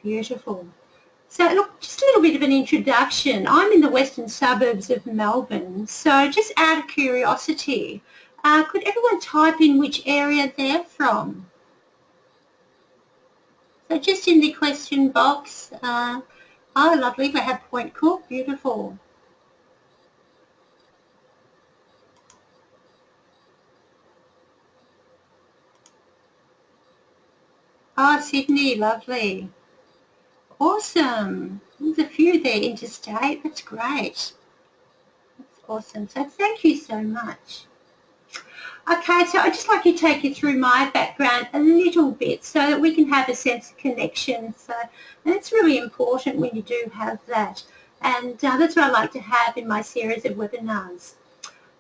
Beautiful. So look, just a little bit of an introduction. I'm in the western suburbs of Melbourne, so just out of curiosity, could everyone type in which area they're from? So just in the question box, oh lovely, we have Point Cook, beautiful. Oh, Sydney, lovely. Awesome. There's a few there interstate, that's great. That's awesome, so thank you so much. Okay, so I'd just like to take you through my background a little bit so that we can have a sense of connection. So, and it's really important when you do have that. And that's what I like to have in my series of webinars.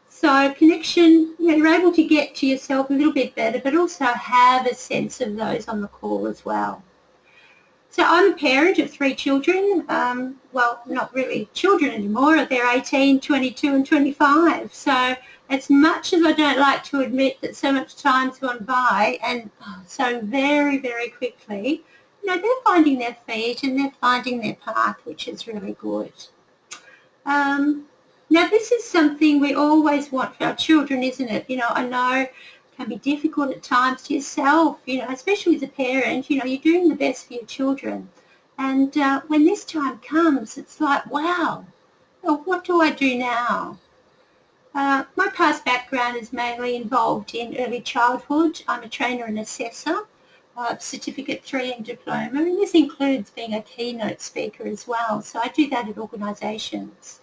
So connection, you're able to get to yourself a little bit better, but also have a sense of those on the call as well. So I'm a parent of 3 children. Well, not really children anymore. They're 18, 22 and 25. So as much as I don't like to admit that so much time's gone by and so very, very quickly, they're finding their feet and they're finding their path, which is really good. Now, this is something we always want for our children, isn't it? I know can be difficult at times to yourself, especially as a parent, you're doing the best for your children. And when this time comes, it's like, wow, well, what do I do now? My past background is mainly involved in early childhood. I'm a trainer and assessor, Certificate 3 and diploma, and this includes being a keynote speaker as well. So I do that at organisations.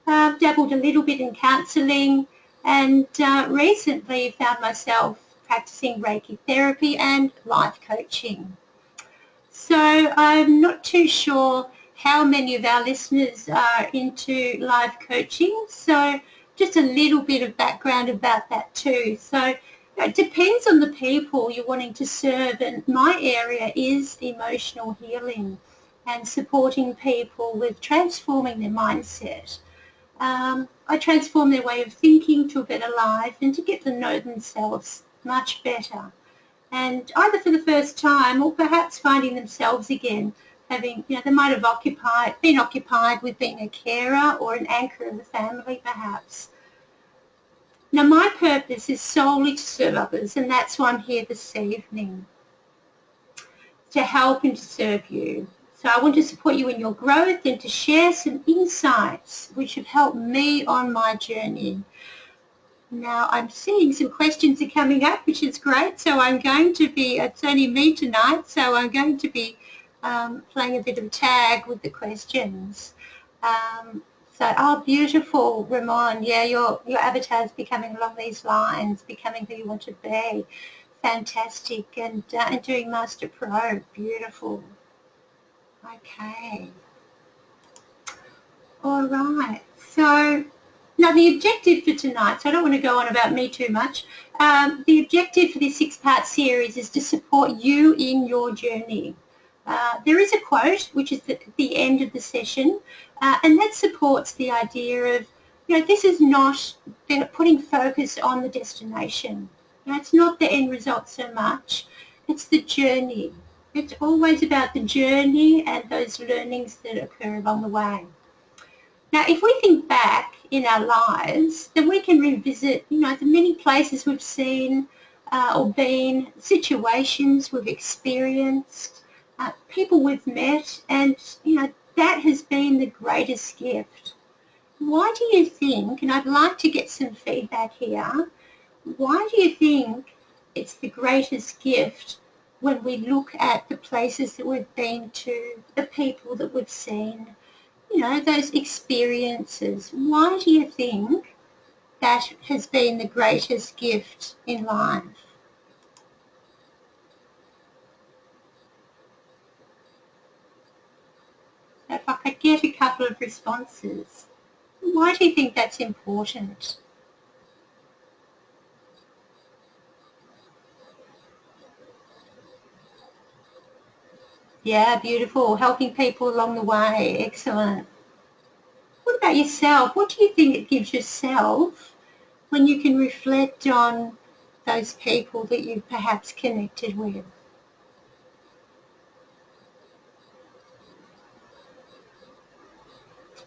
Dabbled a little bit in counselling and recently found myself practicing Reiki therapy and life coaching. So I'm not too sure how many of our listeners are into life coaching, so just a little bit of background about that too. So it depends on the people you're wanting to serve, and my area is emotional healing and supporting people with transforming their mindset. I transform their way of thinking to a better life and to get to know themselves much better. And either for the first time or perhaps finding themselves again, having, they might have been occupied with being a carer or an anchor of the family perhaps. Now my purpose is solely to serve others, and that's why I'm here this evening, to help and to serve you. So I want to support you in your growth and to share some insights which have helped me on my journey. Now I'm seeing some questions are coming up, which is great. So I'm going to be, it's only me tonight, so I'm going to be playing a bit of tag with the questions. Oh, beautiful, Ramon. Yeah, your avatar is becoming along these lines, becoming who you want to be. Fantastic. And doing Master Pro. Beautiful. Okay. All right. So now the objective for tonight, so I don't want to go on about me too much. The objective for this 6-part series is to support you in your journey. There is a quote which is at the end of the session, and that supports the idea of, this is not putting focus on the destination. It's not the end result so much, it's the journey. It's always about the journey and those learnings that occur along the way. Now, if we think back in our lives, then we can revisit, the many places we've seen or been, situations we've experienced, people we've met, and, that has been the greatest gift. Why do you think, and I'd like to get some feedback here, why do you think it's the greatest gift when we look at the places that we've been to, the people that we've seen, those experiences? Why do you think that has been the greatest gift in life? If I could get a couple of responses. Why do you think that's important? Yeah, beautiful. Helping people along the way. Excellent. What about yourself? What do you think it gives yourself when you can reflect on those people that you've perhaps connected with?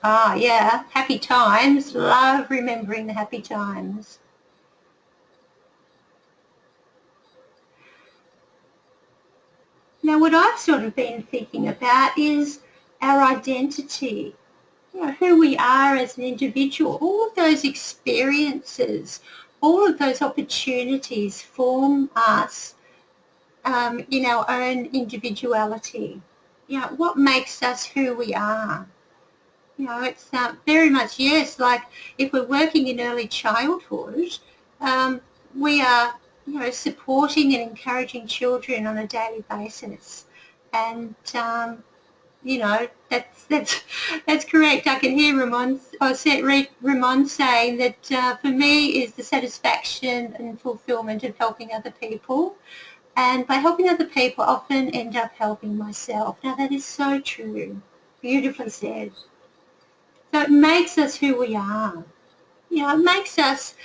Ah, yeah, happy times. Love remembering the happy times. Now, what I've sort of been thinking about is our identity, you know, who we are as an individual. All of those experiences, all of those opportunities form us in our own individuality. You know, what makes us who we are. You know, it's very much, yes, like if we're working in early childhood, we are, you know, supporting and encouraging children on a daily basis. And, you know, that's correct. I can hear Ramon saying that for me is the satisfaction and fulfillment of helping other people. And by helping other people, I often end up helping myself. Now, that is so true. Beautifully said. So it makes us who we are. You know, it makes us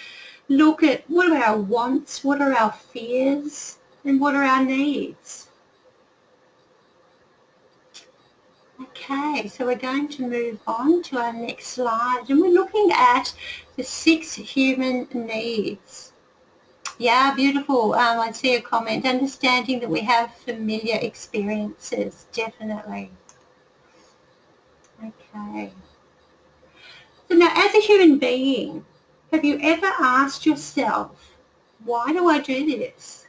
look at what are our wants, what are our fears, and what are our needs. Okay, so we're going to move on to our next slide, and we're looking at the 6 human needs. Yeah, beautiful. I see a comment. Understanding that we have familiar experiences, definitely. Okay. So now, as a human being, have you ever asked yourself, why do I do this?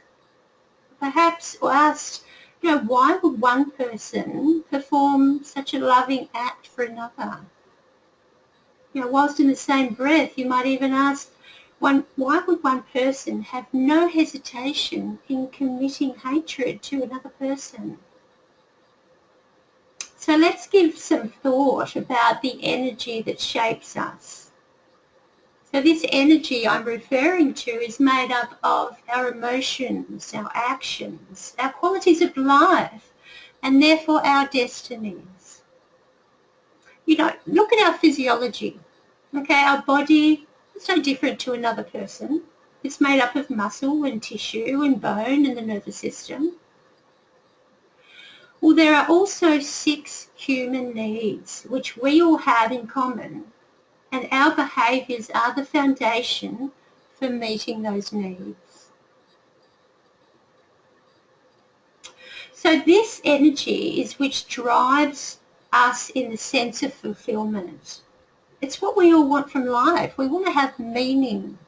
Perhaps asked, you know, why would one person perform such a loving act for another? You know, whilst in the same breath, you might even ask, why would one person have no hesitation in committing hatred to another person? So let's give some thought about the energy that shapes us. So this energy I'm referring to is made up of our emotions, our actions, our qualities of life, and therefore our destinies. You know, look at our physiology. Okay, our body is no different to another person. It's made up of muscle and tissue and bone and the nervous system. Well, there are also 6 human needs which we all have in common, and our behaviours are the foundation for meeting those needs. So this energy is which drives us in the sense of fulfillment. It's what we all want from life. We want to have meaning.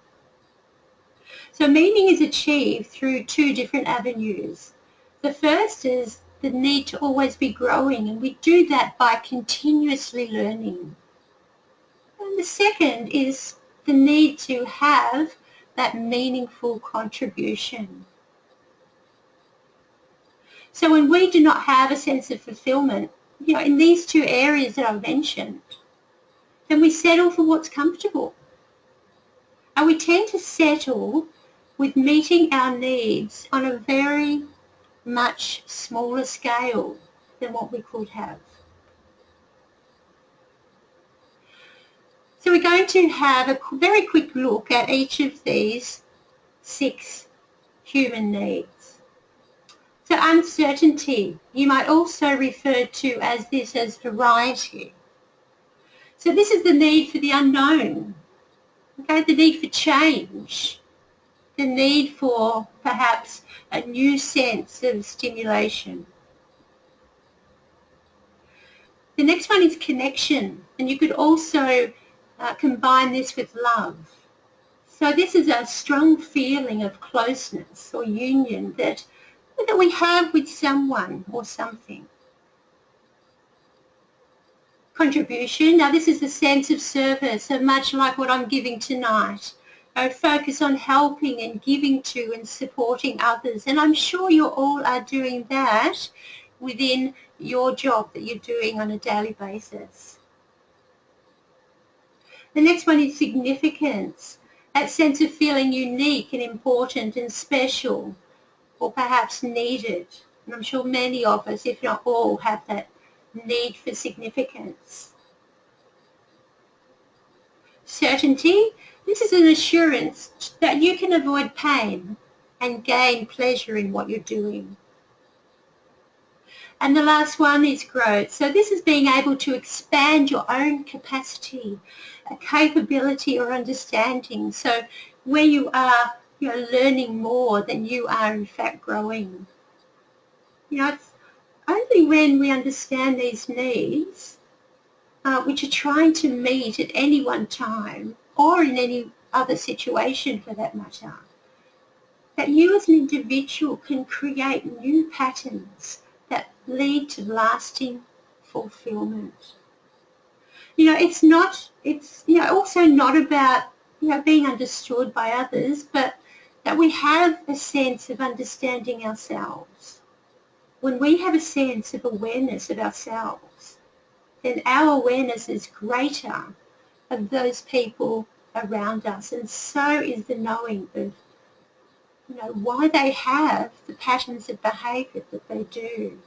So meaning is achieved through 2 different avenues. The first is the need to always be growing, and we do that by continuously learning. And the second is the need to have that meaningful contribution. So when we do not have a sense of fulfillment, you know, in these 2 areas that I've mentioned, then we settle for what's comfortable. And we tend to settle with meeting our needs on a very much smaller scale than what we could have. So we're going to have a very quick look at each of these 6 human needs. So uncertainty, you might also refer to as this as variety. So this is the need for the unknown, okay, the need for change, the need for perhaps a new sense of stimulation. The next one is connection, and you could also combine this with love. So this is a strong feeling of closeness or union that we have with someone or something. Contribution, now this is the sense of service, so much like what I'm giving tonight. I focus on helping and giving to and supporting others, and I'm sure you all are doing that within your job that you're doing on a daily basis. The next one is significance, that sense of feeling unique and important and special, or perhaps needed. And I'm sure many of us, if not all, have that need for significance. Certainty, this is an assurance that you can avoid pain and gain pleasure in what you're doing. And the last one is growth. So this is being able to expand your own capacity, a capability or understanding. So where you are, you're learning more than you are in fact growing. You know, it's only when we understand these needs, which are trying to meet at any one time or in any other situation for that matter, that you as an individual can create new patterns that lead to lasting fulfillment. You know, it's also not about, being understood by others, but that we have a sense of understanding ourselves. When we have a sense of awareness of ourselves, then our awareness is greater of those people around us, and so is the knowing of why they have the patterns of behaviour that they do.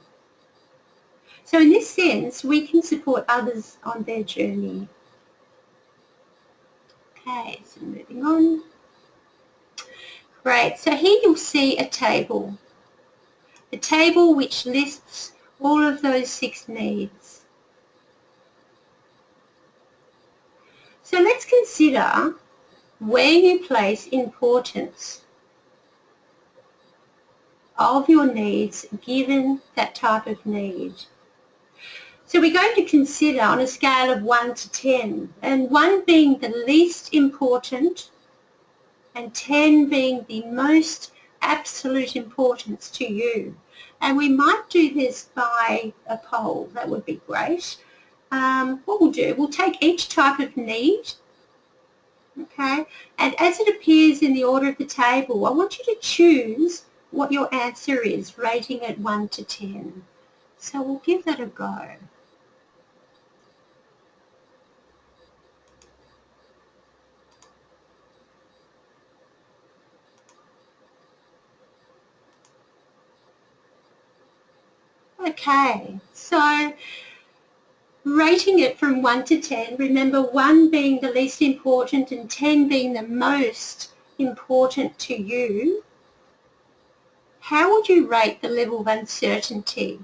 So in this sense, we can support others on their journey. Okay, so moving on. Great, so here you'll see a table which lists all of those 6 needs. So let's consider where you place importance of your needs given that type of need. So we're going to consider on a scale of 1 to 10, and 1 being the least important and 10 being the most absolute importance to you. And we might do this by a poll. That would be great. What we'll do, we'll take each type of need, okay, and as it appears in the order of the table, I want you to choose what your answer is, rating it 1 to 10. So we'll give that a go. Okay, so rating it from 1 to 10, remember 1 being the least important and 10 being the most important to you, how would you rate the level of uncertainty?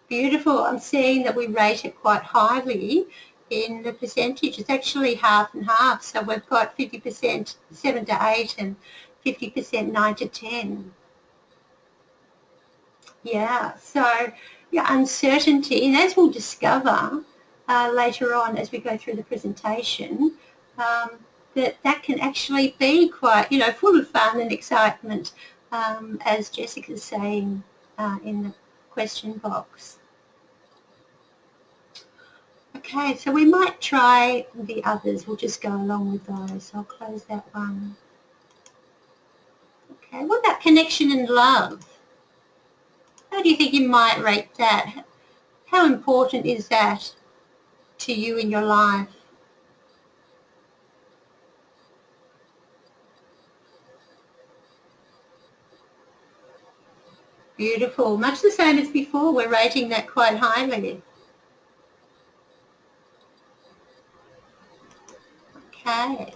Beautiful. I'm seeing that we rate it quite highly in the percentage. It's actually half and half. So we've got 50% 7 to 8 and 50% 9 to 10. Yeah, so uncertainty, and as we'll discover later on as we go through the presentation, that can actually be quite, full of fun and excitement, as Jessica's saying in the question box. Okay, so we might try the others. We'll just go along with those. I'll close that one. Okay, what about connection and love? How do you think you might rate that? How important is that to you in your life? Beautiful. Much the same as before. We're rating that quite highly. Okay.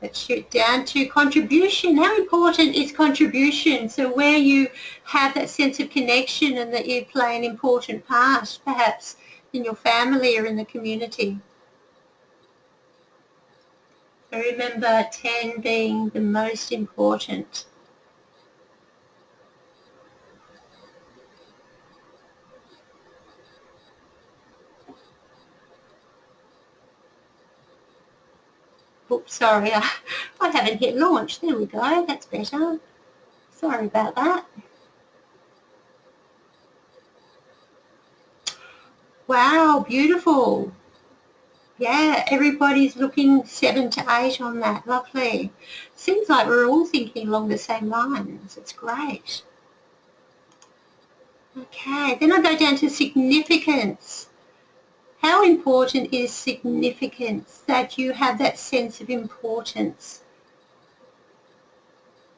Let's shoot down to contribution. How important is contribution? So where you have that sense of connection and that you play an important part, perhaps in your family or in the community. So remember 10 being the most important. Oops, sorry, I haven't hit launch. There we go, that's better. Sorry about that. Wow, beautiful. Yeah, everybody's looking 7 to 8 on that. Lovely. Seems like we're all thinking along the same lines. It's great. Okay, then I go down to significance. How important is significance, that you have that sense of importance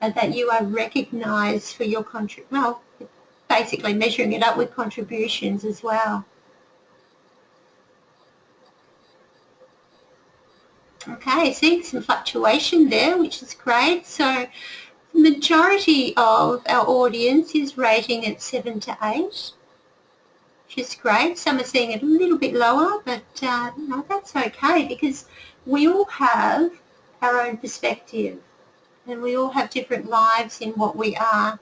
and that you are recognised for your basically measuring it up with contributions as well. Okay, see some fluctuation there, which is great. So the majority of our audience is rating at 7 to 8, which is great. Some are seeing it a little bit lower, but no, that's okay because we all have our own perspective and we all have different lives in what we are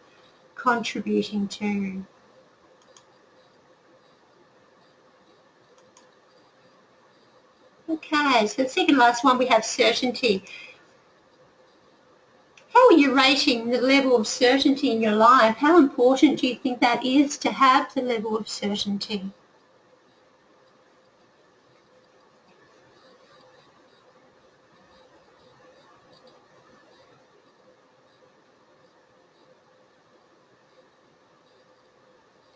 contributing to. Okay, so the second last one we have certainty. How are you rating the level of certainty in your life? How important do you think that is to have the level of certainty?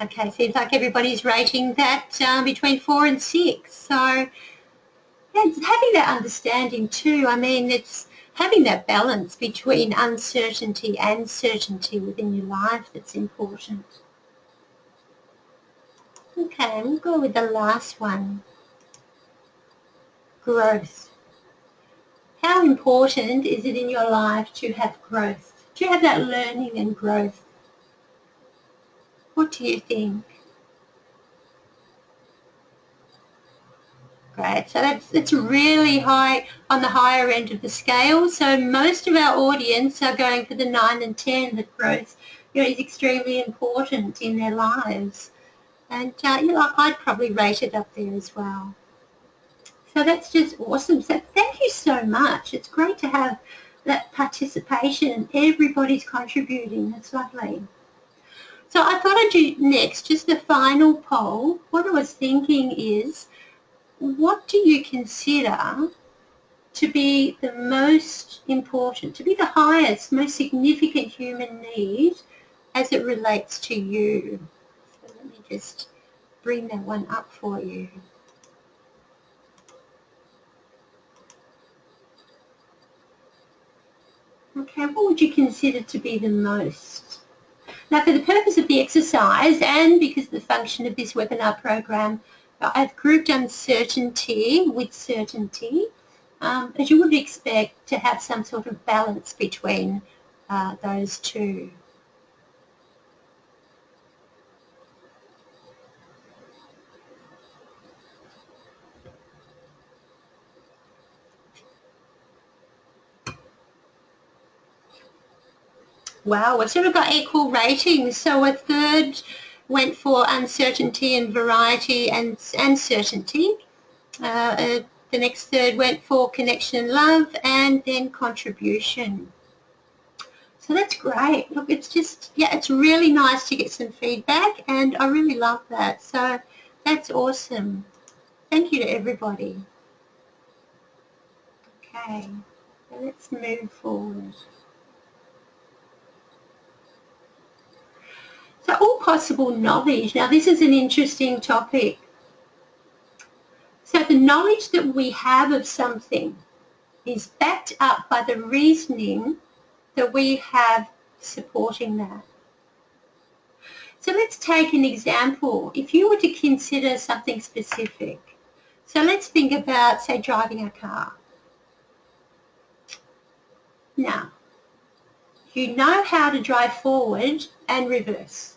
Okay, seems like everybody's rating that between 4 and 6. So yeah, having that understanding too, I mean, it's having that balance between uncertainty and certainty within your life that's important. Okay, we'll go with the last one. Growth. How important is it in your life to have growth? Do you have that learning and growth? What do you think? Great. So it's really high, on the higher end of the scale. So most of our audience are going for the 9 and 10. The growth, is extremely important in their lives. And I'd probably rate it up there as well. So that's just awesome. So thank you so much. It's great to have that participation. Everybody's contributing. That's lovely. So I thought I'd do next just the final poll. What I was thinking is, what do you consider to be the most important, to be the highest, most significant human need as it relates to you? So let me just bring that one up for you. Okay, what would you consider to be the most? Now, for the purpose of the exercise and because of the function of this webinar program, I've grouped uncertainty with certainty, as you would expect to have some sort of balance between those two. Wow, we've sort of got equal ratings. So a third went for uncertainty and variety and certainty. The next third went for connection and love, and then contribution. So that's great. Look, it's just, it's really nice to get some feedback, and I really love that. So that's awesome. Thank you to everybody. Okay, so let's move forward. So all possible knowledge. Now this is an interesting topic. So the knowledge that we have of something is backed up by the reasoning that we have supporting that. So let's take an example. If you were to consider something specific, so let's think about, say, driving a car. Now, you know how to drive forward and reverse.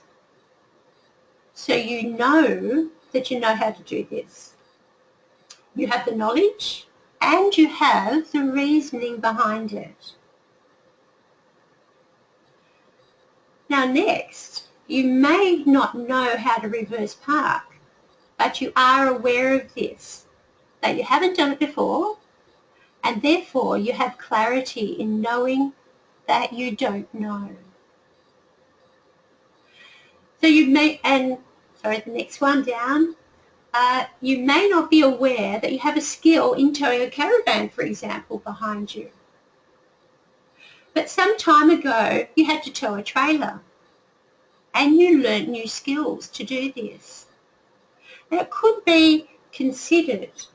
So you know that you know how to do this. You have the knowledge and you have the reasoning behind it. Now next, you may not know how to reverse park, but you are aware of this, that you haven't done it before, and therefore you have clarity in knowing that you don't know. So you may, the next one down, you may not be aware that you have a skill in towing a caravan, for example, behind you. But some time ago, you had to tow a trailer and you learnt new skills to do this. Now, it could be considered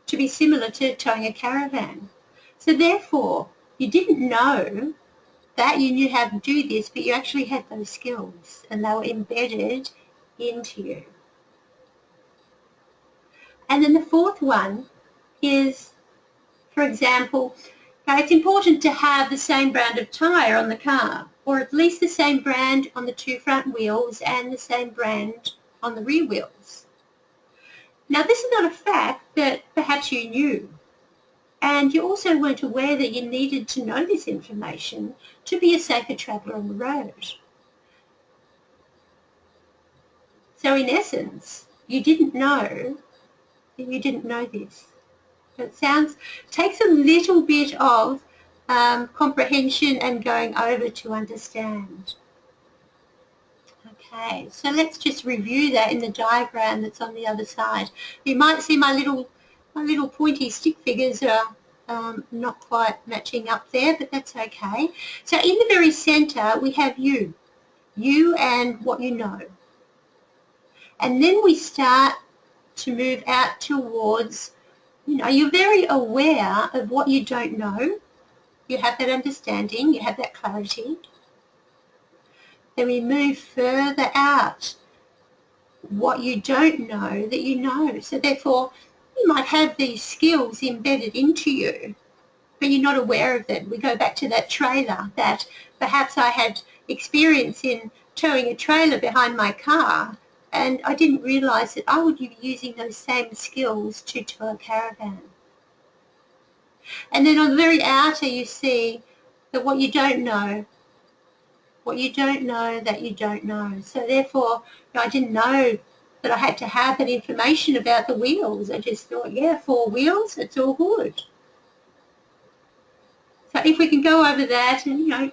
to be similar to towing a caravan. So therefore, you didn't know that you knew how to do this, but you actually had those skills and they were embedded into you. And then the fourth one is For example, it's important to have the same brand of tyre on the car, or at least the same brand on the two front wheels and the same brand on the rear wheels. Now, this is not a fact that perhaps you knew, and you also weren't aware that you needed to know this information to be a safer traveller on the road. So in essence, you didn't know that you didn't know this. It takes a little bit of comprehension and going over to understand. Okay, so let's just review that in the diagram that's on the other side. You might see my little pointy stick figures are not quite matching up there, but that's okay. So in the very centre we have you and what you know. And then we start to move out towards, you're very aware of what you don't know. You have that understanding, you have that clarity. Then we move further out, what you don't know that you know. So therefore, you might have these skills embedded into you, but you're not aware of them. We go back to that trailer, that perhaps I had experience in towing a trailer behind my car, and I didn't realise that I would be using those same skills to tow a caravan. And then on the very outer you see that what you don't know that you don't know. So therefore, I didn't know that I had to have that information about the wheels. I just thought, yeah, 4 wheels, it's all good. So if we can go over that and,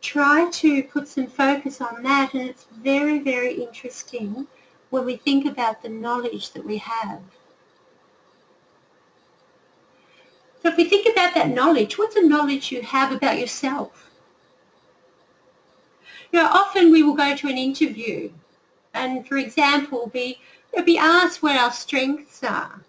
try to put some focus on that, and it's very, very interesting when we think about the knowledge that we have. So if we think about that knowledge, what's the knowledge you have about yourself? Often we will go to an interview and, for example, be asked what our strengths are.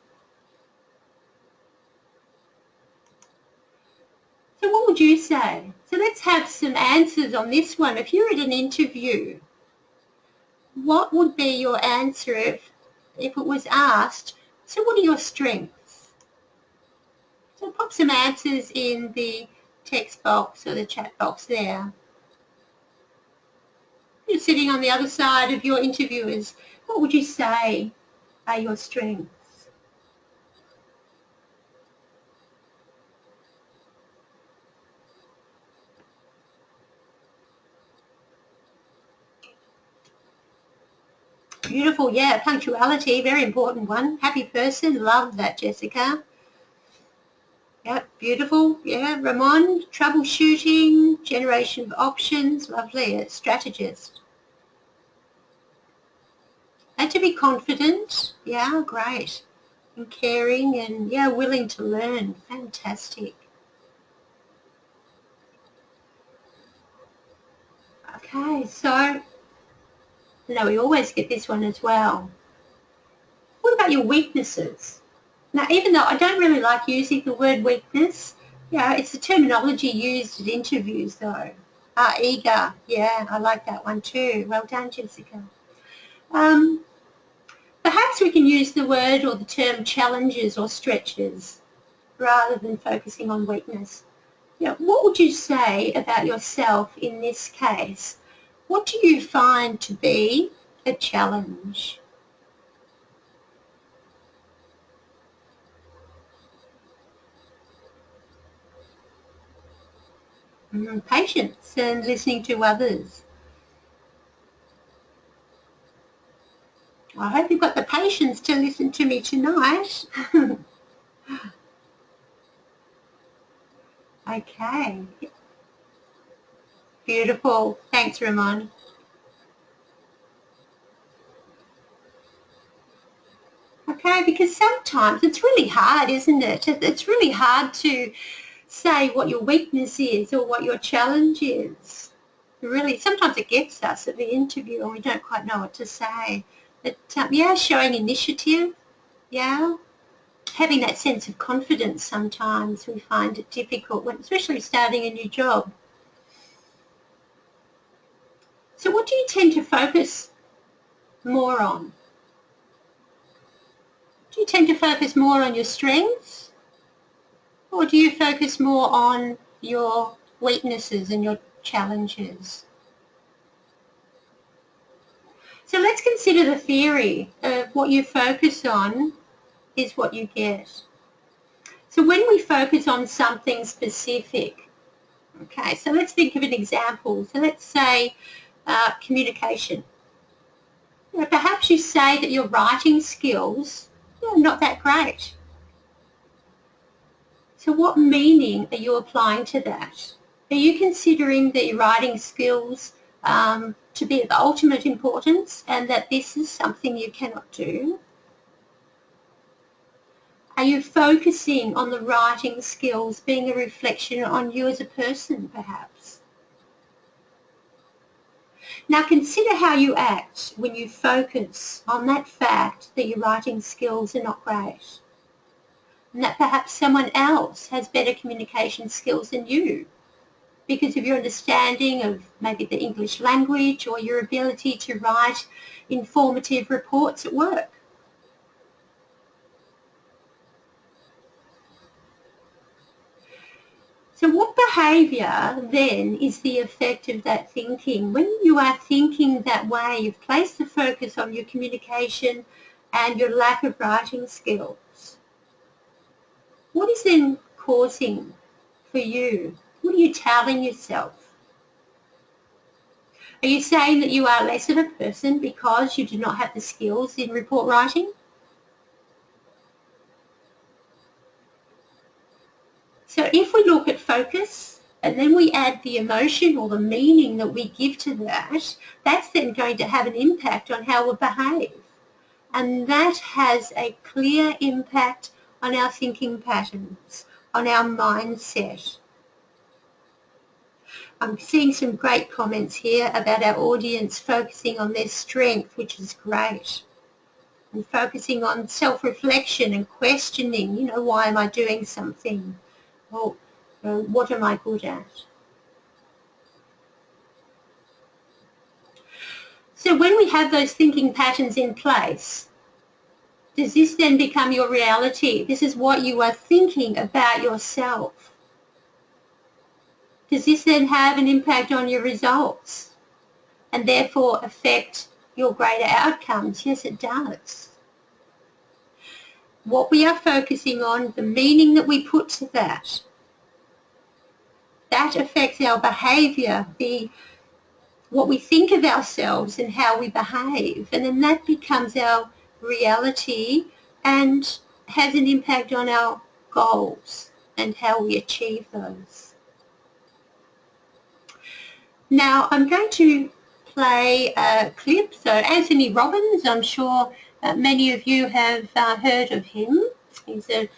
So what would you say? So let's have some answers on this one. If you're at an interview, what would be your answer if it was asked, so what are your strengths? So pop some answers in the text box or the chat box there. You're sitting on the other side of your interviewers. What would you say are your strengths? Beautiful, yeah, punctuality, very important one. Happy person, love that, Jessica. Yep, beautiful, yeah. Ramon, troubleshooting, generation of options, lovely, a strategist. And to be confident, yeah, great. And caring and, yeah, willing to learn, fantastic. Okay, so, we always get this one as well. What about your weaknesses? Now, even though I don't really like using the word weakness, it's the terminology used at interviews though. Eager, yeah, I like that one too. Well done, Jessica. Perhaps we can use the word or the term challenges or stretches rather than focusing on weakness. What would you say about yourself in this case? What do you find to be a challenge? Patience and listening to others. I hope you've got the patience to listen to me tonight. Okay. Beautiful. Thanks, Ramon. Okay, because sometimes it's really hard, isn't it? It's really hard to say what your weakness is or what your challenge is. Really, sometimes it gets us at the interview and we don't quite know what to say. But, showing initiative, having that sense of confidence sometimes we find it difficult, when, especially starting a new job. So what do you tend to focus more on? Do you tend to focus more on your strengths Or do you focus more on your weaknesses and your challenges? So let's consider the theory of what you focus on is what you get. So when we focus on something specific, okay, so let's think of an example. So let's say communication. You know, perhaps you say that your writing skills are not that great. So what meaning are you applying to that? Are you considering the writing skills to be of ultimate importance and that this is something you cannot do? Are you focusing on the writing skills being a reflection on you as a person, perhaps? Now consider how you act when you focus on that fact that your writing skills are not great, and that perhaps someone else has better communication skills than you because of your understanding of maybe the English language or your ability to write informative reports at work. So what behaviour then is the effect of that thinking? When you are thinking that way, you've placed the focus on your communication and your lack of writing skills. What is then causing for you? What are you telling yourself? Are you saying that you are less of a person because you do not have the skills in report writing? So if we look at focus and then we add the emotion or the meaning that we give to that, that's then going to have an impact on how we behave. And that has a clear impact on our thinking patterns, on our mindset. I'm seeing some great comments here about our audience focusing on their strength, which is great. And focusing on self-reflection and questioning, you know, why am I doing something? Well, what am I good at? So when we have those thinking patterns in place, does this then become your reality? This is what you are thinking about yourself. Does this then have an impact on your results and therefore affect your greater outcomes? Yes, it does. What we are focusing on, the meaning that we put to that affects our behaviour, what we think of ourselves and how we behave, and then that becomes our reality and has an impact on our goals and how we achieve those. Now I'm going to play a clip. So Anthony Robbins, I'm sure many of you have heard of him. He's a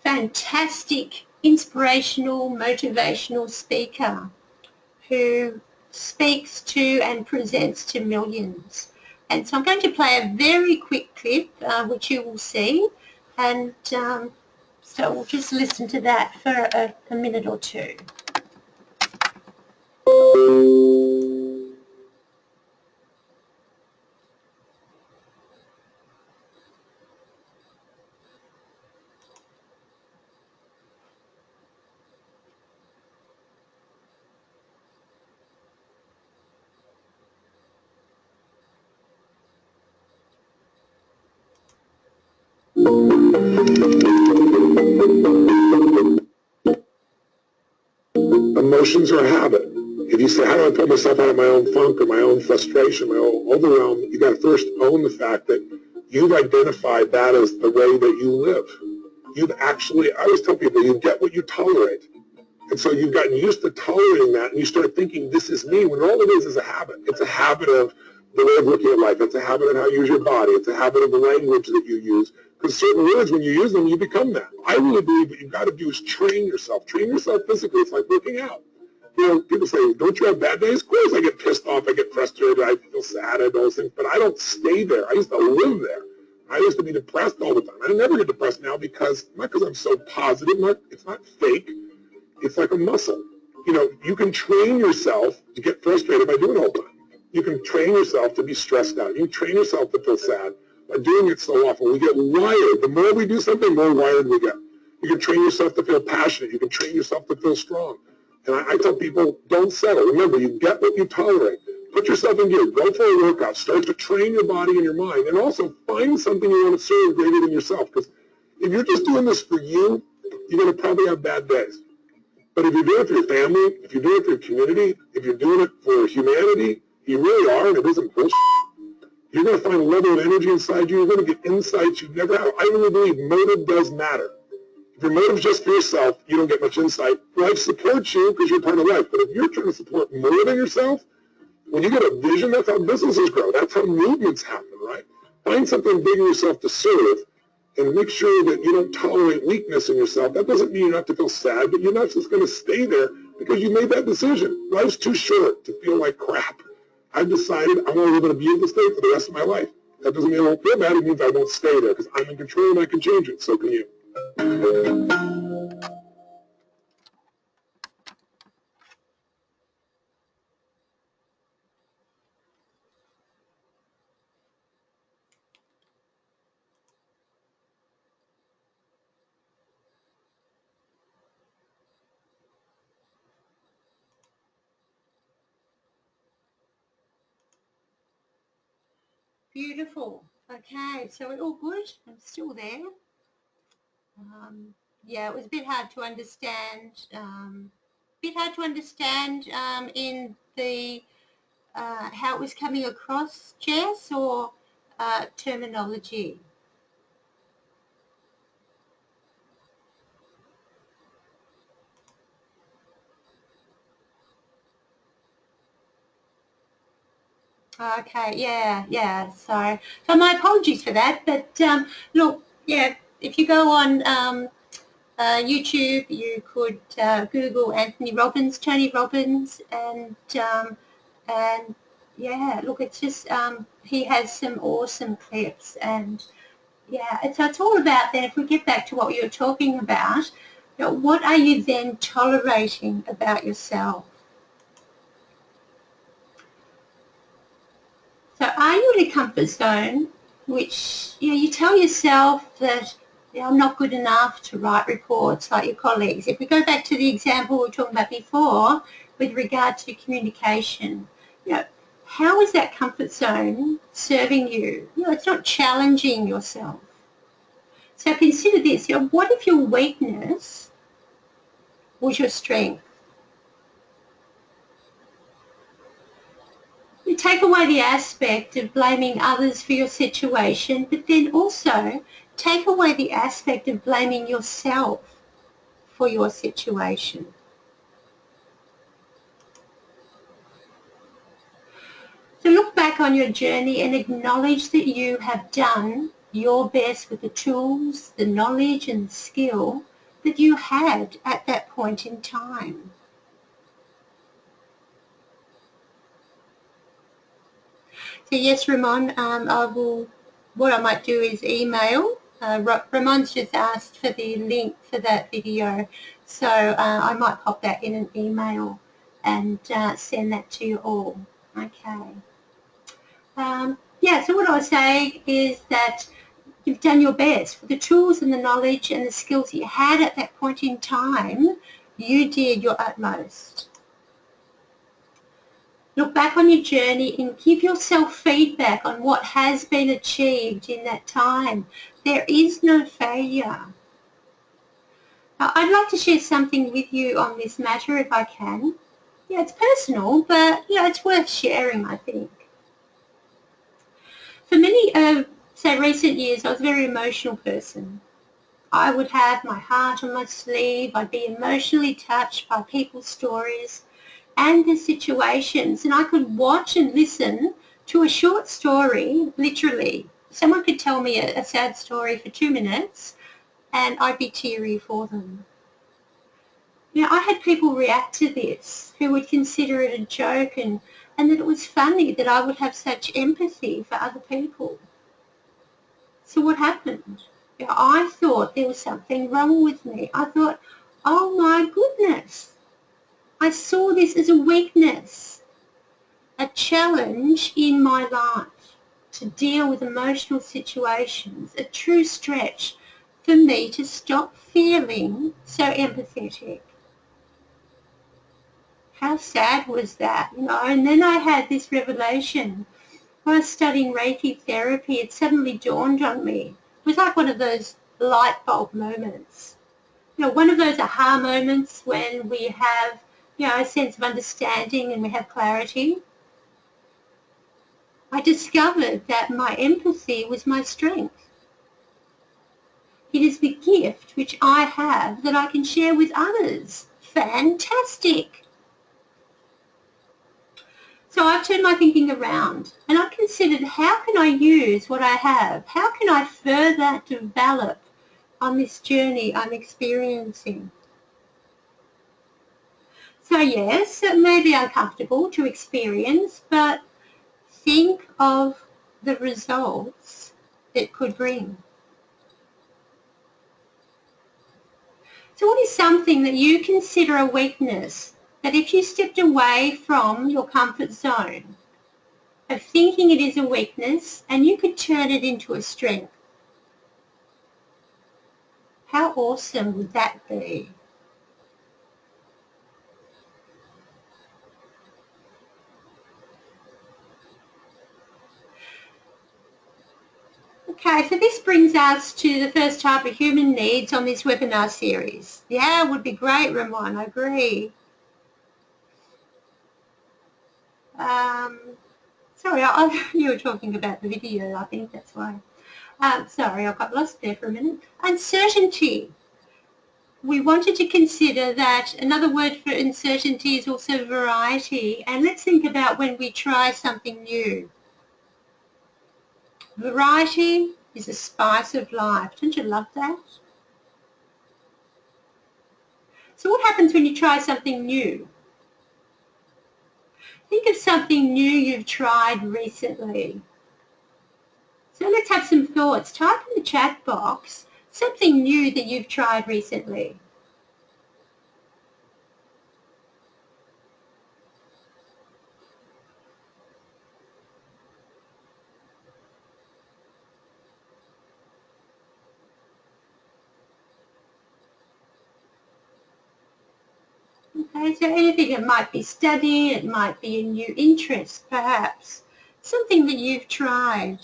fantastic, inspirational, motivational speaker who speaks to and presents to millions. And so I'm going to play a very quick clip, which you will see, and so we'll just listen to that for a minute or two. Emotions are a habit. If you say, how do I pull myself out of my own funk or my own frustration, my own overwhelm, you got to first own the fact that you've identified that as the way that you live. You've actually, I always tell people, you get what you tolerate. And so you've gotten used to tolerating that, and you start thinking, this is me, when all it is a habit. It's a habit of the way of looking at life. It's a habit of how you use your body. It's a habit of the language that you use. Because certain words, when you use them, you become that. I really believe what you've got to do is train yourself. Train yourself physically. It's like working out. You know, people say, don't you have bad days? Of course I get pissed off, I get frustrated, I feel sad and those things, but I don't stay there. I used to live there. I used to be depressed all the time. I never get depressed now because, not because I'm so positive, it's not fake. It's like a muscle. You know, you can train yourself to get frustrated by doing it all the time. You can train yourself to be stressed out. You can train yourself to feel sad by doing it so often. We get wired. The more we do something, the more wired we get. You can train yourself to feel passionate. You can train yourself to feel strong. And I tell people, don't settle. Remember, you get what you tolerate. Put yourself in gear. Go for a workout. Start to train your body and your mind. And also find something you want to serve greater than yourself. Because if you're just doing this for you, you're going to probably have bad days. But if you're doing it for your family, if you're doing it for your community, if you're doing it for humanity, you really are, and it isn't bullshit, you're going to find a level of energy inside you. You're going to get insights you've never had. I really believe motive does matter. If your motive's just for yourself, you don't get much insight. Life supports you because you're part of life. But if you're trying to support more than yourself, when you get a vision, that's how businesses grow. That's how movements happen, right? Find something big in yourself to serve and make sure that you don't tolerate weakness in yourself. That doesn't mean you don't have to feel sad, but you're not just going to stay there because you made that decision. Life's too short to feel like crap. I've decided I want to live in a beautiful state for the rest of my life. That doesn't mean I won't feel bad. It means I won't stay there because I'm in control and I can change it. So can you. Beautiful. Okay, so we're all good. I'm still there. Yeah, it was a bit hard to understand. In the how it was coming across, Jess, or terminology. Okay, yeah. So my apologies for that. But look, yeah, if you go on YouTube, you could Google Anthony Robbins, Tony Robbins, and yeah, look, it's just he has some awesome clips, and yeah, it's all about then. If we get back to what you're talking about, you know, what are you then tolerating about yourself? So are you in a comfort zone, which you tell yourself that I'm not good enough to write reports like your colleagues. If we go back to the example we were talking about before with regard to communication, how is that comfort zone serving you? It's not challenging yourself. So consider this, what if your weakness was your strength? You take away the aspect of blaming others for your situation, but then also take away the aspect of blaming yourself for your situation. So look back on your journey and acknowledge that you have done your best with the tools, the knowledge and the skill that you had at that point in time. So yes, Ramon, what I might do is email. Ramon's just asked for the link for that video, so I might pop that in an email and send that to you all. Okay. Yeah, so what I was saying is that you've done your best. For the tools and the knowledge and the skills you had at that point in time, you did your utmost. Look back on your journey and give yourself feedback on what has been achieved in that time. There is no failure. Now, I'd like to share something with you on this matter if I can. Yeah, it's personal, but it's worth sharing, I think. For many say recent years, I was a very emotional person. I would have my heart on my sleeve. I'd be emotionally touched by people's stories and the situations, and I could watch and listen to a short story, literally. Someone could tell me a sad story for 2 minutes and I'd be teary for them. I had people react to this who would consider it a joke and that it was funny that I would have such empathy for other people. So what happened? I thought there was something wrong with me. I thought, oh my goodness, I saw this as a weakness, a challenge in my life to deal with emotional situations, a true stretch for me to stop feeling so empathetic. How sad was that, you know? And then I had this revelation. When I was studying Reiki therapy, it suddenly dawned on me. It was like one of those light bulb moments. You know, one of those aha moments when we have, you know, a sense of understanding and we have clarity. I discovered that my empathy was my strength. It is the gift which I have that I can share with others. Fantastic! So I've turned my thinking around and I've considered, how can I use what I have? How can I further develop on this journey I'm experiencing? So yes, it may be uncomfortable to experience, but think of the results it could bring. So what is something that you consider a weakness that if you stepped away from your comfort zone of thinking it is a weakness and you could turn it into a strength? How awesome would that be? Okay, so this brings us to the first type of human needs on this webinar series. Yeah, it would be great, Ramon, I agree. Sorry, you were talking about the video, I think that's why. Sorry, I got lost there for a minute. Uncertainty. We wanted to consider that another word for uncertainty is also variety. And let's think about when we try something new. Variety is a spice of life. Don't you love that? So what happens when you try something new? Think of something new you've tried recently. So let's have some thoughts. Type in the chat box something new that you've tried recently. Okay, so anything, it might be study, it might be a new interest perhaps, something that you've tried.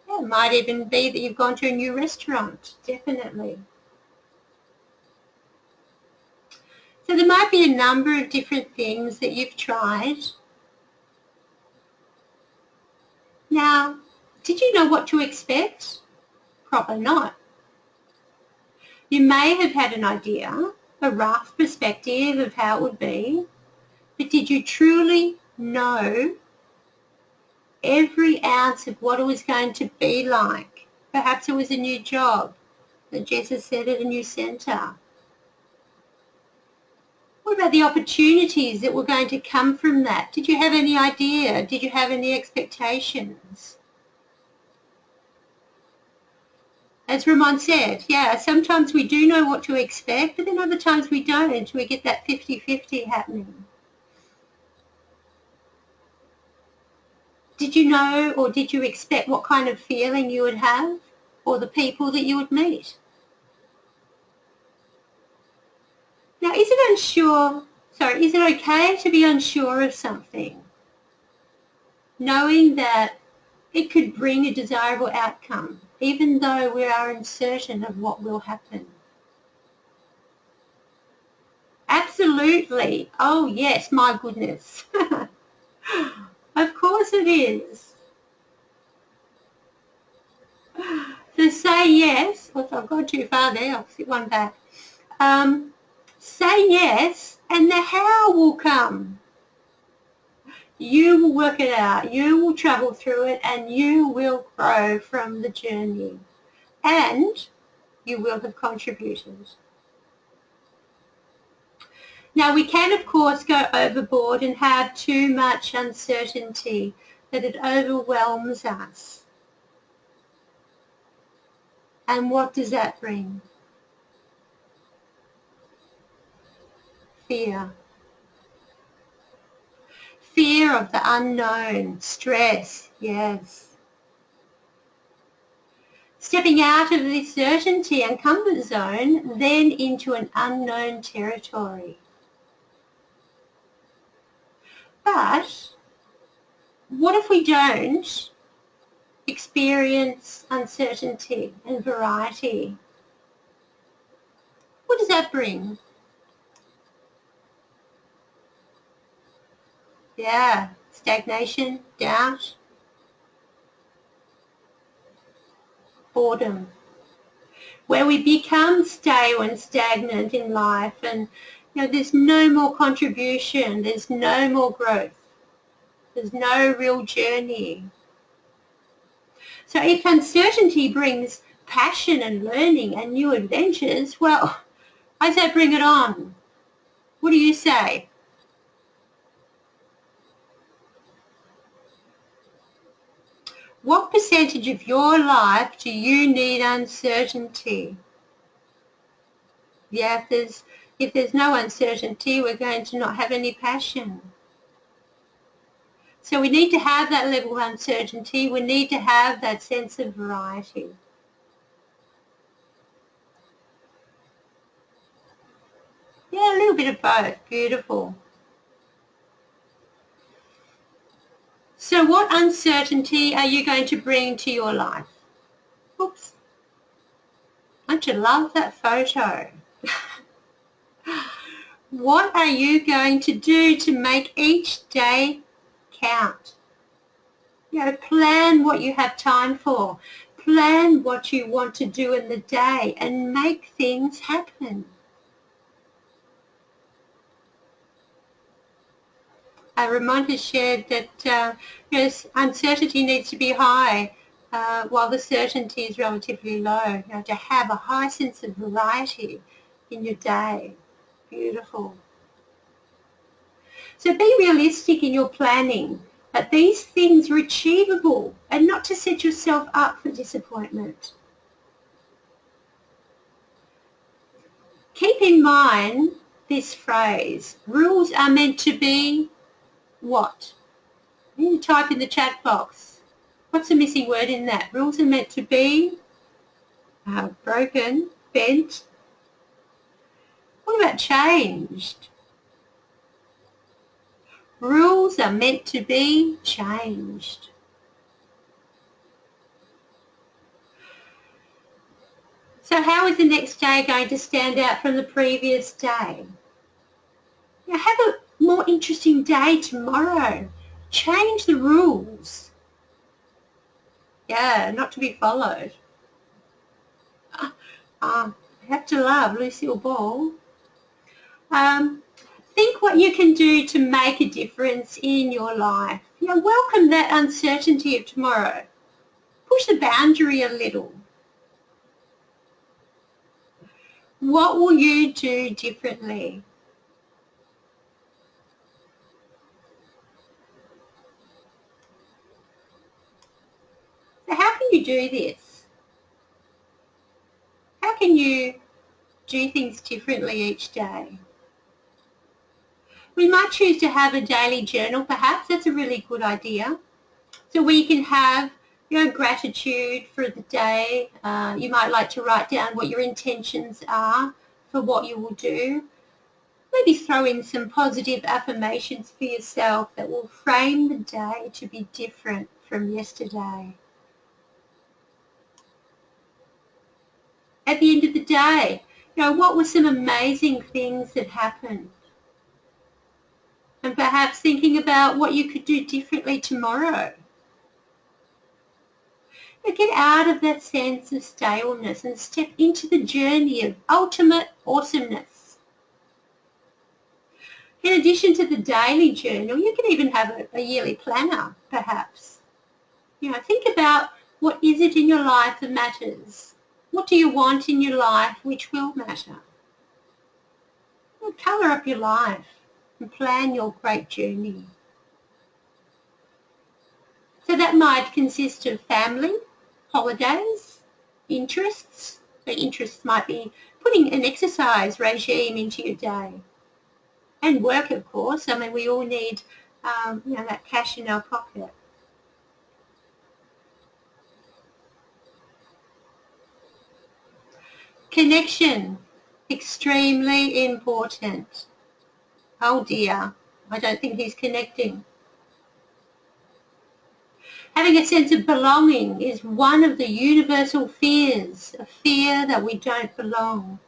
Yeah, it might even be that you've gone to a new restaurant, definitely. So there might be a number of different things that you've tried. Now, did you know what to expect? Probably not. You may have had an idea, a rough perspective of how it would be, but did you truly know every ounce of what it was going to be like? Perhaps it was a new job, that Jess has said, at a new centre. What about the opportunities that were going to come from that? Did you have any idea? Did you have any expectations? As Ramon said, yeah, sometimes we do know what to expect, but then other times we don't. We get that 50-50 happening. Did you know or did you expect what kind of feeling you would have or the people that you would meet? Now, is it okay to be unsure of something, knowing that it could bring a desirable outcome, even though we are uncertain of what will happen? Absolutely. Oh, yes, my goodness. Of course it is. So say yes. Oops, I've gone too far there. I'll sit one back. Say yes, and the how will come. You will work it out. You will travel through it, and you will grow from the journey. And you will have contributed. Now, we can, of course, go overboard and have too much uncertainty that it overwhelms us. And what does that bring? Fear. Fear of the unknown, stress, yes. Stepping out of this certainty and comfort zone, then into an unknown territory. But what if we don't experience uncertainty and variety? What does that bring? Yeah, stagnation, doubt, boredom, where we become stale and stagnant in life, and there's no more contribution, there's no more growth, there's no real journey. So if uncertainty brings passion and learning and new adventures, well, I say bring it on. What do you say? What percentage of your life do you need uncertainty? Yeah, if there's no uncertainty, we're going to not have any passion. So we need to have that level of uncertainty. We need to have that sense of variety. Yeah, a little bit of both. Beautiful. So what uncertainty are you going to bring to your life? Oops. Don't you love that photo? What are you going to do to make each day count? Plan what you have time for. Plan what you want to do in the day and make things happen. Ramonda shared that uncertainty needs to be high while the certainty is relatively low. To have a high sense of variety in your day. Beautiful. So be realistic in your planning, that these things are achievable and not to set yourself up for disappointment. Keep in mind this phrase, rules are meant to be what? You need to type in the chat box. What's the missing word in that? Rules are meant to be broken, bent. What about changed? Rules are meant to be changed. So how is the next day going to stand out from the previous day? Have a more interesting day tomorrow. Change the rules. Yeah, not to be followed. I have to love Lucille Ball. Think what you can do to make a difference in your life. Welcome that uncertainty of tomorrow. Push the boundary a little. What will you do differently? So how can you do this? How can you do things differently each day? We might choose to have a daily journal perhaps. That's a really good idea. So we can have gratitude for the day. You might like to write down what your intentions are for what you will do. Maybe throw in some positive affirmations for yourself that will frame the day to be different from yesterday. At the end of the day, what were some amazing things that happened? And perhaps thinking about what you could do differently tomorrow. Get out of that sense of staleness and step into the journey of ultimate awesomeness. In addition to the daily journal, you can even have a yearly planner, perhaps. Think about what is it in your life that matters. What do you want in your life which will matter? Colour up your life and plan your great journey. So that might consist of family, holidays, interests. The interests might be putting an exercise regime into your day. And work, of course. I mean, we all need that cash in our pocket. Connection, extremely important. Oh dear, I don't think he's connecting. Having a sense of belonging is one of the universal fears, a fear that we don't belong.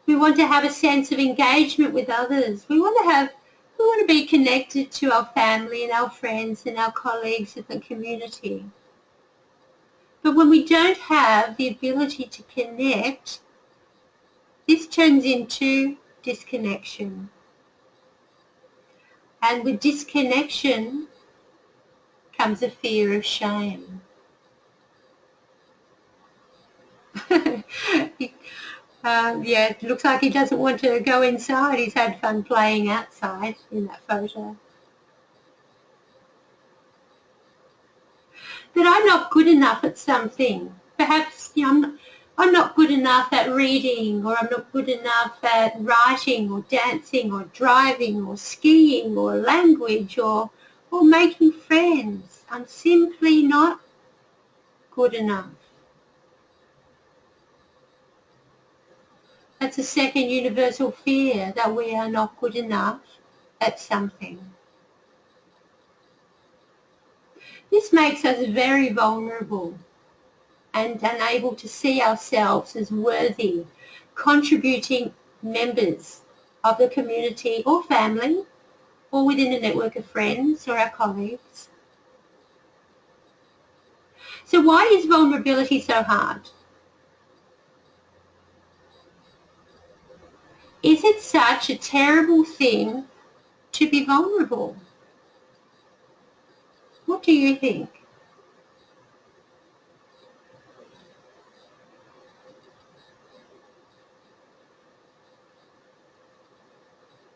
We want to have a sense of engagement with others. We want to be connected to our family and our friends and our colleagues in the community. But when we don't have the ability to connect, this turns into disconnection. And with disconnection comes a fear of shame. Yeah, it looks like he doesn't want to go inside. He's had fun playing outside in that photo. But I'm not good enough at something. Perhaps, I'm not good enough at reading, or I'm not good enough at writing or dancing or driving or skiing or language or making friends. I'm simply not good enough. That's a second universal fear, that we are not good enough at something. This makes us very vulnerable and unable to see ourselves as worthy, contributing members of the community or family, or within a network of friends or our colleagues. So why is vulnerability so hard? Is it such a terrible thing to be vulnerable? What do you think?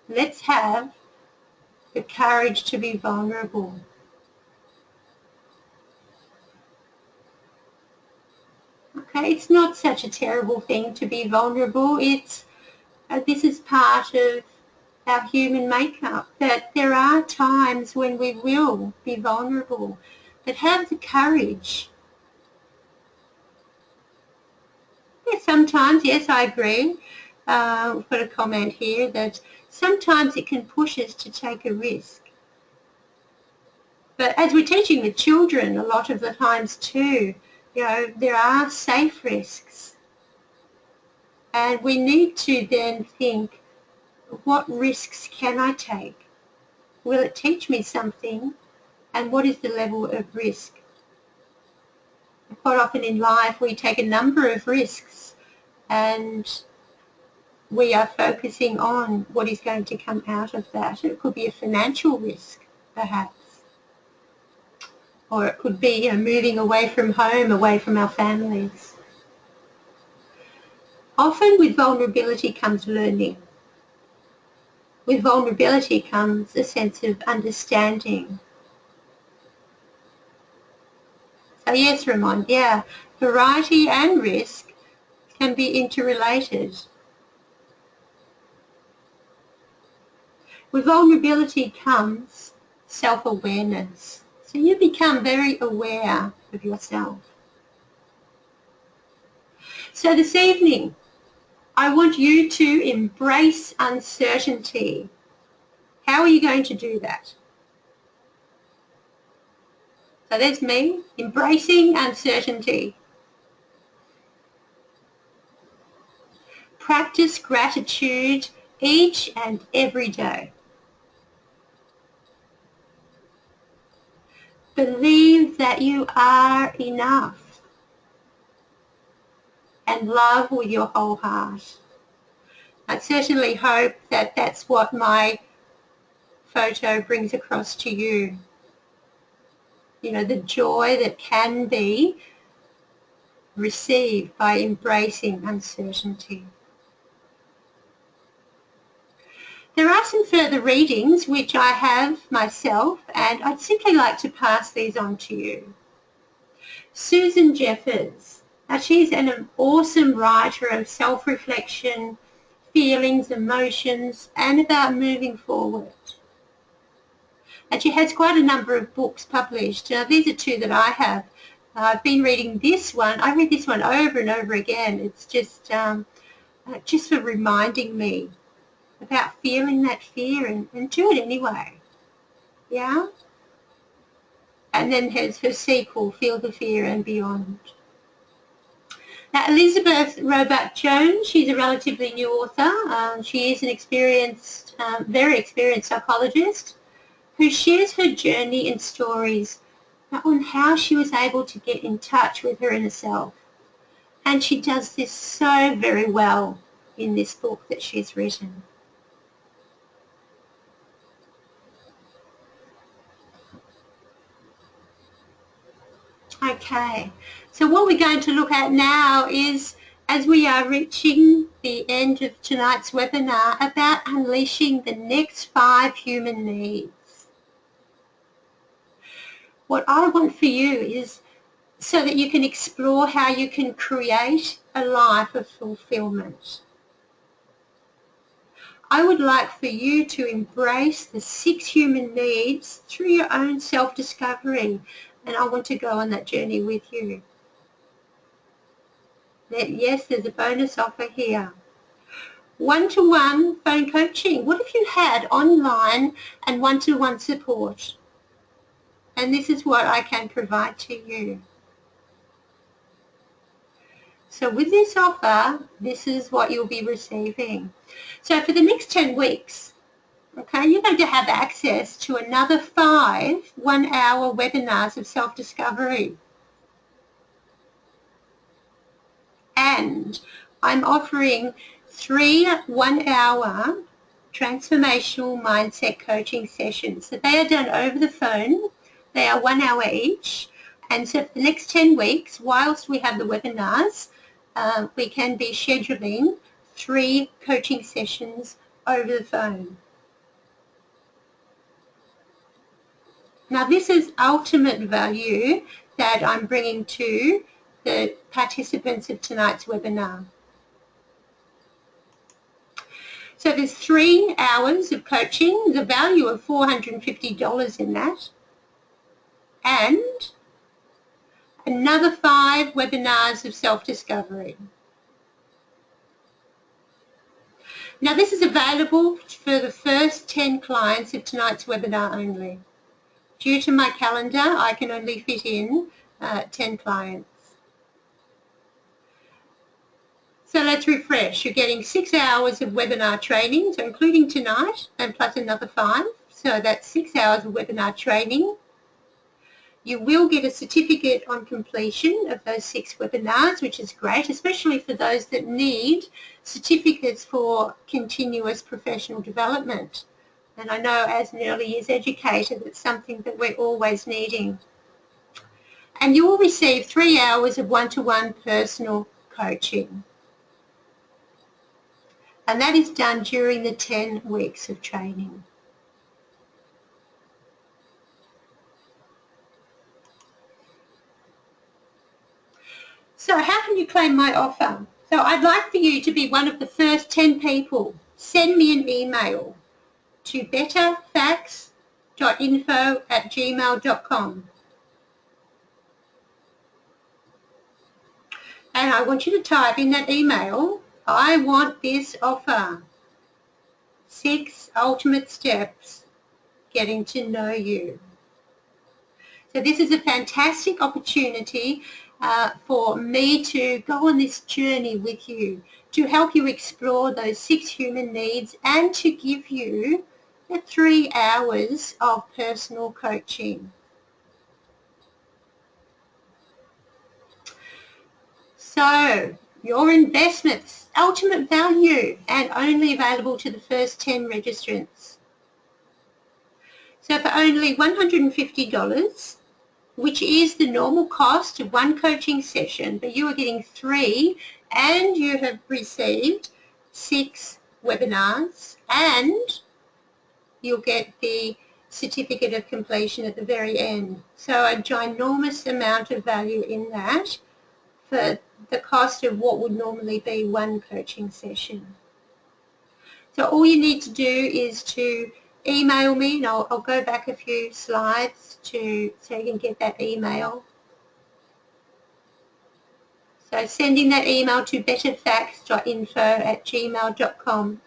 Let's have the courage to be vulnerable. Okay, it's not such a terrible thing to be vulnerable. This is part of our human makeup, that there are times when we will be vulnerable, but have the courage. Yes, sometimes, yes, I agree. We've got a comment here that sometimes it can push us to take a risk. But as we're teaching the children a lot of the times too, there are safe risks. And we need to then think, what risks can I take? Will it teach me something? And what is the level of risk? Quite often in life we take a number of risks and we are focusing on what is going to come out of that. It could be a financial risk, perhaps. Or it could be moving away from home, away from our families. Often with vulnerability comes learning. With vulnerability comes a sense of understanding. So yes, Ramon, yeah, variety and risk can be interrelated. With vulnerability comes self-awareness. So you become very aware of yourself. So this evening, I want you to embrace uncertainty. How are you going to do that? So there's me, embracing uncertainty. Practice gratitude each and every day. Believe that you are enough and love with your whole heart. I certainly hope that that's what my photo brings across to you. The joy that can be received by embracing uncertainty. There are some further readings which I have myself, and I'd simply like to pass these on to you. Susan Jeffers. Now she's an awesome writer of self-reflection, feelings, emotions, and about moving forward. And she has quite a number of books published. Now these are two that I have. I've been reading this one. I read this one over and over again. It's just for reminding me about feeling that fear and do it anyway. Yeah? And then has her sequel, Feel the Fear and Beyond. Now, Elizabeth Roebuck Jones, she's a relatively new author. She is an experienced, very experienced psychologist who shares her journey and stories on how she was able to get in touch with her inner self. And she does this so very well in this book that she's written. Okay, so what we're going to look at now is, as we are reaching the end of tonight's webinar, about unleashing the next 5 human needs. What I want for you is so that you can explore how you can create a life of fulfillment. I would like for you to embrace the 6 human needs through your own self-discovery, and I want to go on that journey with you. Yes, there's a bonus offer here. One-to-one phone coaching. What if you had online and one-to-one support? And this is what I can provide to you. So with this offer, this is what you'll be receiving. So for the next 10 weeks, okay, you're going to have access to another 5 one-hour webinars of self-discovery. And I'm offering 3 one-hour transformational mindset coaching sessions. So they are done over the phone. They are 1 hour each. And so for the next 10 weeks, whilst we have the webinars, we can be scheduling 3 coaching sessions over the phone. Now this is ultimate value that I'm bringing to the participants of tonight's webinar. So there's 3 hours of coaching, the value of $450 in that, and another 5 webinars of self-discovery. Now this is available for the first 10 clients of tonight's webinar only. Due to my calendar, I can only fit in 10 clients. So let's refresh. You're getting 6 hours of webinar training, so including tonight, and plus another 5. So that's 6 hours of webinar training. You will get a certificate on completion of those 6 webinars, which is great, especially for those that need certificates for continuous professional development. And I know as an early years educator, that's something that we're always needing. And you will receive 3 hours of one-to-one personal coaching. And that is done during the 10 weeks of training. So how can you claim my offer? So I'd like for you to be one of the first 10 people. Send me an email to betterfacts.info@gmail.com. And I want you to type in that email, I want this offer. 6 ultimate steps getting to know you. So this is a fantastic opportunity for me to go on this journey with you, to help you explore those 6 human needs and to give you the 3 hours of personal coaching. So your investments, ultimate value, and only available to the first 10 registrants. So for only $150, which is the normal cost of 1 coaching session, but you are getting 3 and you have received 6 webinars and you'll get the certificate of completion at the very end. So a ginormous amount of value in that for the cost of what would normally be 1 coaching session. So all you need to do is to email me, and I'll go back a few slides so you can get that email. So sending that email to betterfacts.info@gmail.com.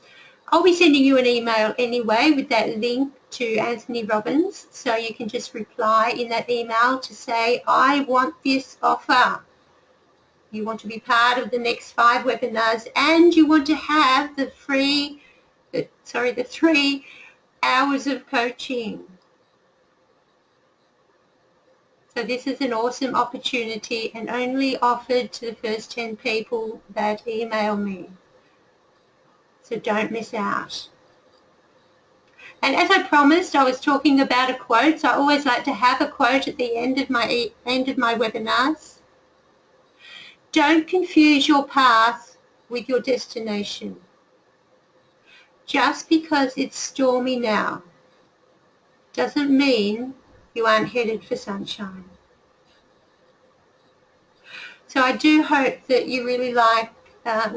I'll be sending you an email anyway with that link to Anthony Robbins, so you can just reply in that email to say, I want this offer. You want to be part of the next 5 webinars, and you want to have the 3 hours of coaching. So this is an awesome opportunity and only offered to the first 10 people that email me. So don't miss out. And as I promised, I was talking about a quote. So I always like to have a quote at the end of my webinars. Don't confuse your path with your destination. Just because it's stormy now doesn't mean you aren't headed for sunshine. So I do hope that you really like that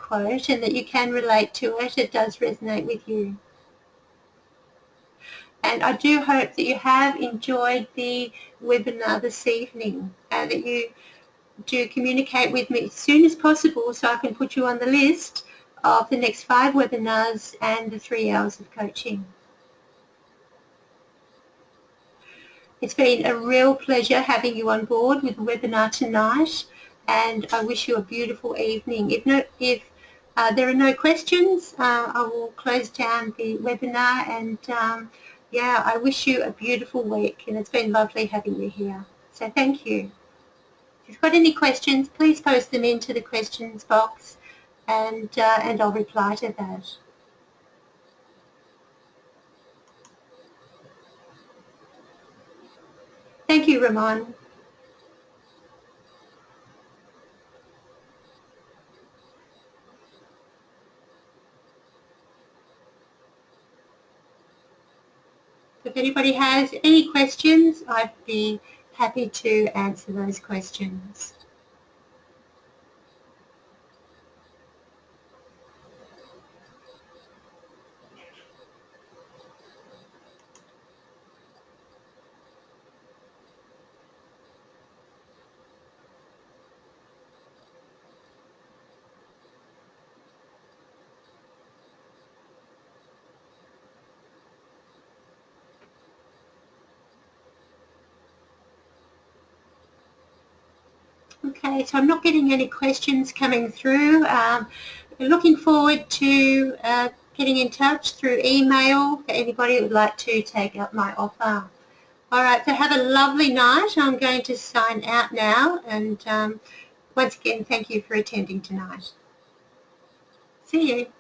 quote and that you can relate to it. It does resonate with you. And I do hope that you have enjoyed the webinar this evening and that you do communicate with me as soon as possible so I can put you on the list of the next 5 webinars and the 3 hours of coaching. It's been a real pleasure having you on board with the webinar tonight, and I wish you a beautiful evening. If there are no questions, I will close down the webinar, and yeah, I wish you a beautiful week, and it's been lovely having you here. So thank you. If you've got any questions, please post them into the questions box, and I'll reply to that. Thank you, Ramon. If anybody has any questions, I'd be happy to answer those questions. Okay, so I'm not getting any questions coming through. Looking forward to getting in touch through email for anybody who would like to take up my offer. All right, so have a lovely night. I'm going to sign out now, and once again, thank you for attending tonight. See you.